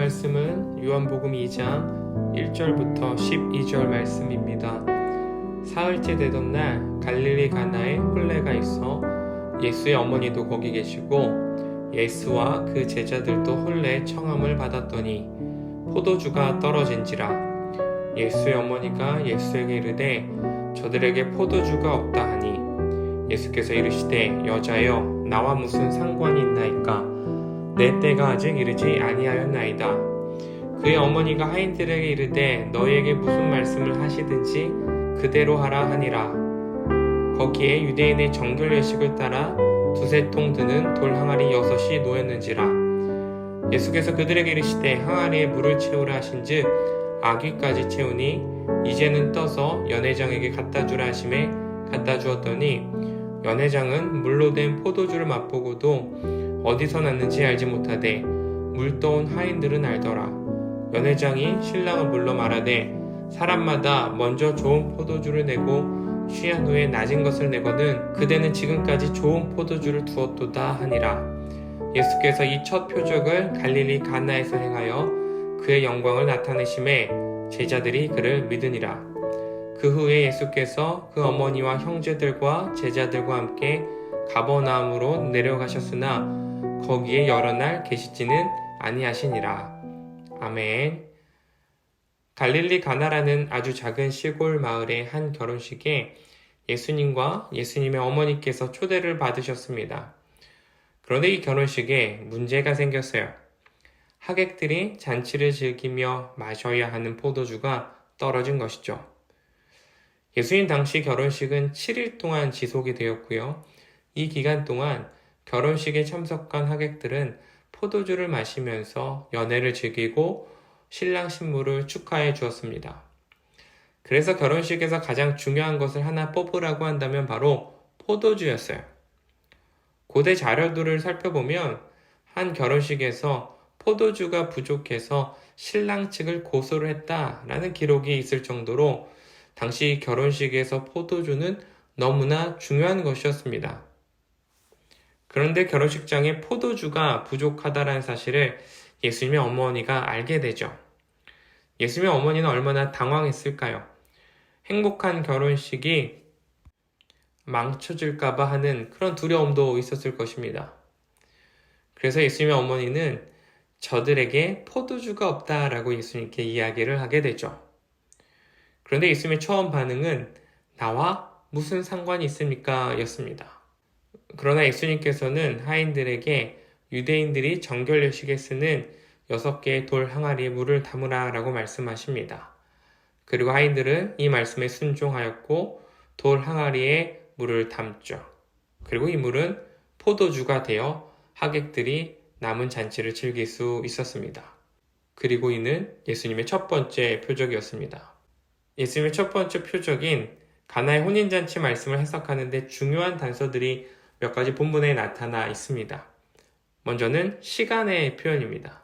말씀은 요한복음 2장 1절부터 12절 말씀입니다. 사흘째 되던 날 갈릴리 가나에 혼례가 있어 예수의 어머니도 거기 계시고 예수와 그 제자들도 혼례의 청함을 받았더니 포도주가 떨어진지라. 예수의 어머니가 예수에게 이르되 저들에게 포도주가 없다 하니 예수께서 이르시되 여자여 나와 무슨 상관이 있나이까? 내 때가 아직 이르지 아니하였나이다. 그의 어머니가 하인들에게 이르되 너희에게 무슨 말씀을 하시든지 그대로 하라 하니라. 거기에 유대인의 정결 예식을 따라 두세 통 드는 돌 항아리 6이 놓였는지라. 예수께서 그들에게 이르시되 항아리에 물을 채우라 하신즉 아귀까지 채우니 이제는 떠서 연회장에게 갖다 주라 하심에 갖다 주었더니 연회장은 물로 된 포도주를 맛보고도 어디서 났는지 알지 못하되 물 떠온 하인들은 알더라. 연회장이 신랑을 불러 말하되 사람마다 먼저 좋은 포도주를 내고 취한 후에 낮은 것을 내거든 그대는 지금까지 좋은 포도주를 두었도다 하니라. 예수께서 이 첫 표적을 갈릴리 가나에서 행하여 그의 영광을 나타내심에 제자들이 그를 믿으니라. 그 후에 예수께서 그 어머니와 형제들과 제자들과 함께 가버나움으로 내려가셨으나 거기에 여러 날 계시지는 아니하시니라. 아멘. 갈릴리 가나라는 아주 작은 시골 마을의 한 결혼식에 예수님과 예수님의 어머니께서 초대를 받으셨습니다. 그런데 이 결혼식에 문제가 생겼어요. 하객들이 잔치를 즐기며 마셔야 하는 포도주가 떨어진 것이죠. 예수님 당시 결혼식은 7일 동안 지속이 되었고요. 이 기간 동안 결혼식에 참석한 하객들은 포도주를 마시면서 연애를 즐기고 신랑 신부를 축하해 주었습니다. 그래서 결혼식에서 가장 중요한 것을 하나 뽑으라고 한다면 바로 포도주였어요. 고대 자료들을 살펴보면 한 결혼식에서 포도주가 부족해서 신랑 측을 고소를 했다라는 기록이 있을 정도로 당시 결혼식에서 포도주는 너무나 중요한 것이었습니다. 그런데 결혼식장에 포도주가 부족하다는 사실을 예수님의 어머니가 알게 되죠. 예수님의 어머니는 얼마나 당황했을까요? 행복한 결혼식이 망쳐질까봐 하는 그런 두려움도 있었을 것입니다. 그래서 예수님의 어머니는 저들에게 포도주가 없다라고 예수님께 이야기를 하게 되죠. 그런데 예수님의 처음 반응은 나와 무슨 상관이 있습니까? 였습니다. 그러나 예수님께서는 하인들에게 유대인들이 정결례식에 쓰는 6개의 돌 항아리에 물을 담으라 라고 말씀하십니다. 그리고 하인들은 이 말씀에 순종하였고 돌 항아리에 물을 담죠. 그리고 이 물은 포도주가 되어 하객들이 남은 잔치를 즐길 수 있었습니다. 그리고 이는 예수님의 첫 번째 표적이었습니다. 예수님의 첫 번째 표적인 가나의 혼인잔치 말씀을 해석하는 데 중요한 단서들이 몇 가지 본문에 나타나 있습니다. 먼저는 시간의 표현입니다.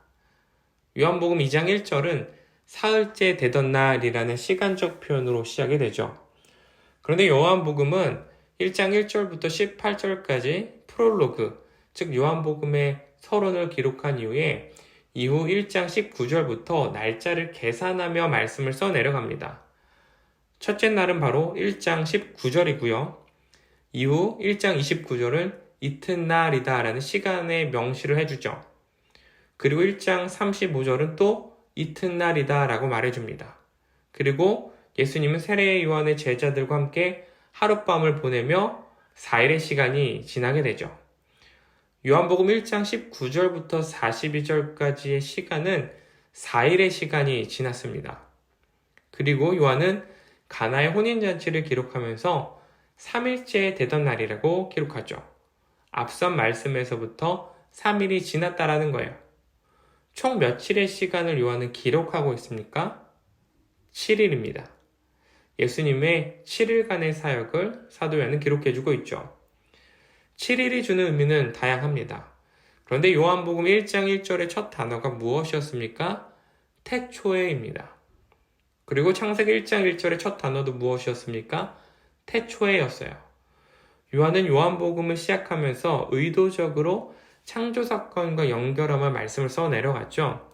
요한복음 2장 1절은 사흘째 되던 날이라는 시간적 표현으로 시작이 되죠. 그런데 요한복음은 1장 1절부터 18절까지 프롤로그, 즉 요한복음의 서론을 기록한 이후에 이후 1장 19절부터 날짜를 계산하며 말씀을 써 내려갑니다. 첫째 날은 바로 1장 19절이고요. 이후 1장 29절은 이튿날이다 라는 시간의 명시를 해주죠. 그리고 1장 35절은 또 이튿날이다 라고 말해줍니다. 그리고 예수님은 세례 요한의 제자들과 함께 하룻밤을 보내며 4일의 시간이 지나게 되죠. 요한복음 1장 19절부터 42절까지의 시간은 4일의 시간이 지났습니다. 그리고 요한은 가나의 혼인잔치를 기록하면서 3일째 되던 날이라고 기록하죠. 앞선 말씀에서부터 3일이 지났다라는 거예요. 총 며칠의 시간을 요한은 기록하고 있습니까? 7일입니다. 예수님의 7일간의 사역을 사도 요한은 기록해주고 있죠. 7일이 주는 의미는 다양합니다. 그런데 요한복음 1장 1절의 첫 단어가 무엇이었습니까? 태초에입니다. 그리고 창세기 1장 1절의 첫 단어도 무엇이었습니까? 태초에였어요. 요한은 요한복음을 시작하면서 의도적으로 창조사건과 연결하며 말씀을 써 내려갔죠.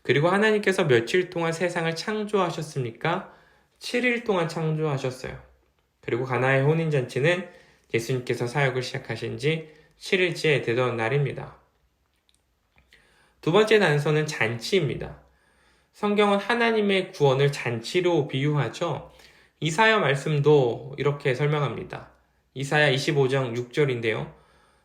그리고 하나님께서 며칠 동안 세상을 창조하셨습니까? 7일 동안 창조하셨어요. 그리고 가나의 혼인잔치는 예수님께서 사역을 시작하신 지 7일째 되던 날입니다. 두 번째 단서는 잔치입니다. 성경은 하나님의 구원을 잔치로 비유하죠. 이사야 말씀도 이렇게 설명합니다. 이사야 25장 6절인데요.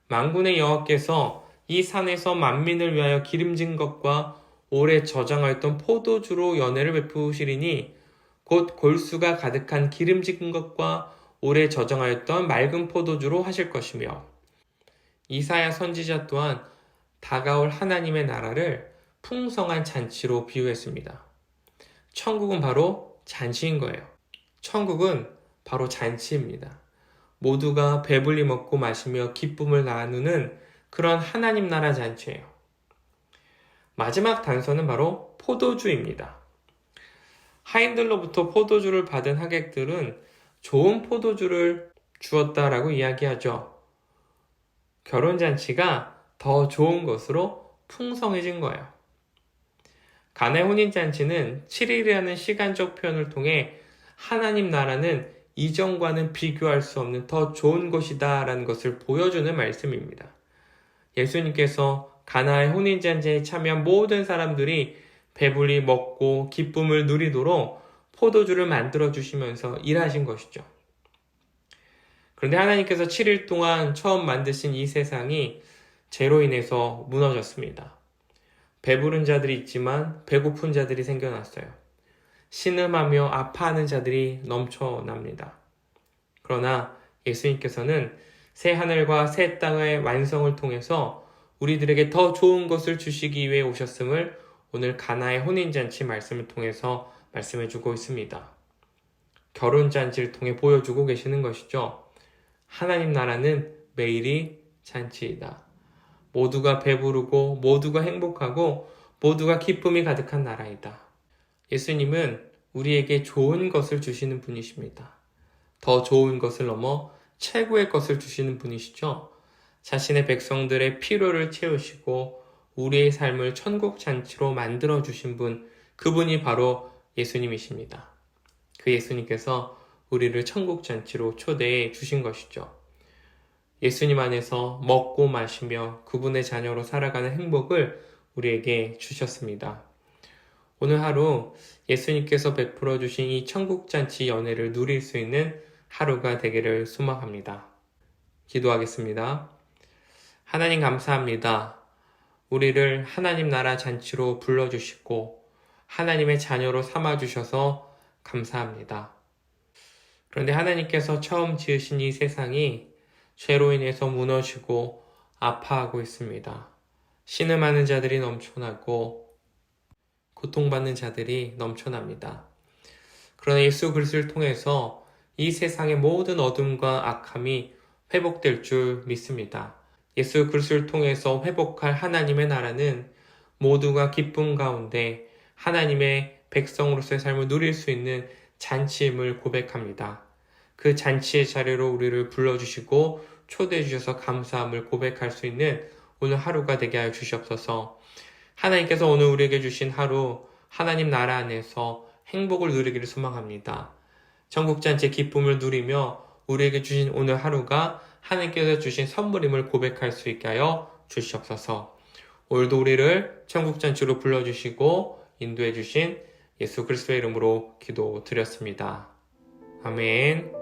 만군의 여호와께서 이 산에서 만민을 위하여 기름진 것과 오래 저장하였던 포도주로 연회를 베푸시리니 곧 골수가 가득한 기름진 것과 오래 저장하였던 맑은 포도주로 하실 것이며, 이사야 선지자 또한 다가올 하나님의 나라를 풍성한 잔치로 비유했습니다. 천국은 바로 잔치인 거예요. 천국은 바로 잔치입니다. 모두가 배불리 먹고 마시며 기쁨을 나누는 그런 하나님 나라 잔치예요. 마지막 단서는 바로 포도주입니다. 하인들로부터 포도주를 받은 하객들은 좋은 포도주를 주었다라고 이야기하죠. 결혼잔치가 더 좋은 것으로 풍성해진 거예요. 가나의 혼인잔치는 7일이라는 시간적 표현을 통해 하나님 나라는 이전과는 비교할 수 없는 더 좋은 것이다 라는 것을 보여주는 말씀입니다. 예수님께서 가나의 혼인잔치에 참여한 모든 사람들이 배불리 먹고 기쁨을 누리도록 포도주를 만들어 주시면서 일하신 것이죠. 그런데 하나님께서 7일 동안 처음 만드신 이 세상이 죄로 인해서 무너졌습니다. 배부른 자들이 있지만 배고픈 자들이 생겨났어요. 신음하며 아파하는 자들이 넘쳐납니다. 그러나 예수님께서는 새 하늘과 새 땅의 완성을 통해서 우리들에게 더 좋은 것을 주시기 위해 오셨음을 오늘 가나의 혼인잔치 말씀을 통해서 말씀해주고 있습니다. 결혼잔치를 통해 보여주고 계시는 것이죠. 하나님 나라는 매일이 잔치이다. 모두가 배부르고 모두가 행복하고 모두가 기쁨이 가득한 나라이다. 예수님은 우리에게 좋은 것을 주시는 분이십니다. 더 좋은 것을 넘어 최고의 것을 주시는 분이시죠. 자신의 백성들의 필요를 채우시고 우리의 삶을 천국 잔치로 만들어 주신 분, 그분이 바로 예수님이십니다. 그 예수님께서 우리를 천국 잔치로 초대해 주신 것이죠. 예수님 안에서 먹고 마시며 그분의 자녀로 살아가는 행복을 우리에게 주셨습니다. 오늘 하루 예수님께서 베풀어 주신 이 천국잔치 연회를 누릴 수 있는 하루가 되기를 소망합니다. 기도하겠습니다. 하나님 감사합니다. 우리를 하나님 나라 잔치로 불러주시고 하나님의 자녀로 삼아주셔서 감사합니다. 그런데 하나님께서 처음 지으신 이 세상이 죄로 인해서 무너지고 아파하고 있습니다. 신음하는 자들이 넘쳐나고 고통받는 자들이 넘쳐납니다. 그러나 예수 그리스도를 통해서 이 세상의 모든 어둠과 악함이 회복될 줄 믿습니다. 예수 그리스도를 통해서 회복할 하나님의 나라는 모두가 기쁨 가운데 하나님의 백성으로서의 삶을 누릴 수 있는 잔치임을 고백합니다. 그 잔치의 자리로 우리를 불러주시고 초대해 주셔서 감사함을 고백할 수 있는 오늘 하루가 되게 하여 주시옵소서. 하나님께서 오늘 우리에게 주신 하루 하나님 나라 안에서 행복을 누리기를 소망합니다. 천국잔치의 기쁨을 누리며 우리에게 주신 오늘 하루가 하나님께서 주신 선물임을 고백할 수 있게 하여 주시옵소서. 오늘도 우리를 천국잔치로 불러주시고 인도해 주신 예수 그리스도의 이름으로 기도드렸습니다. 아멘.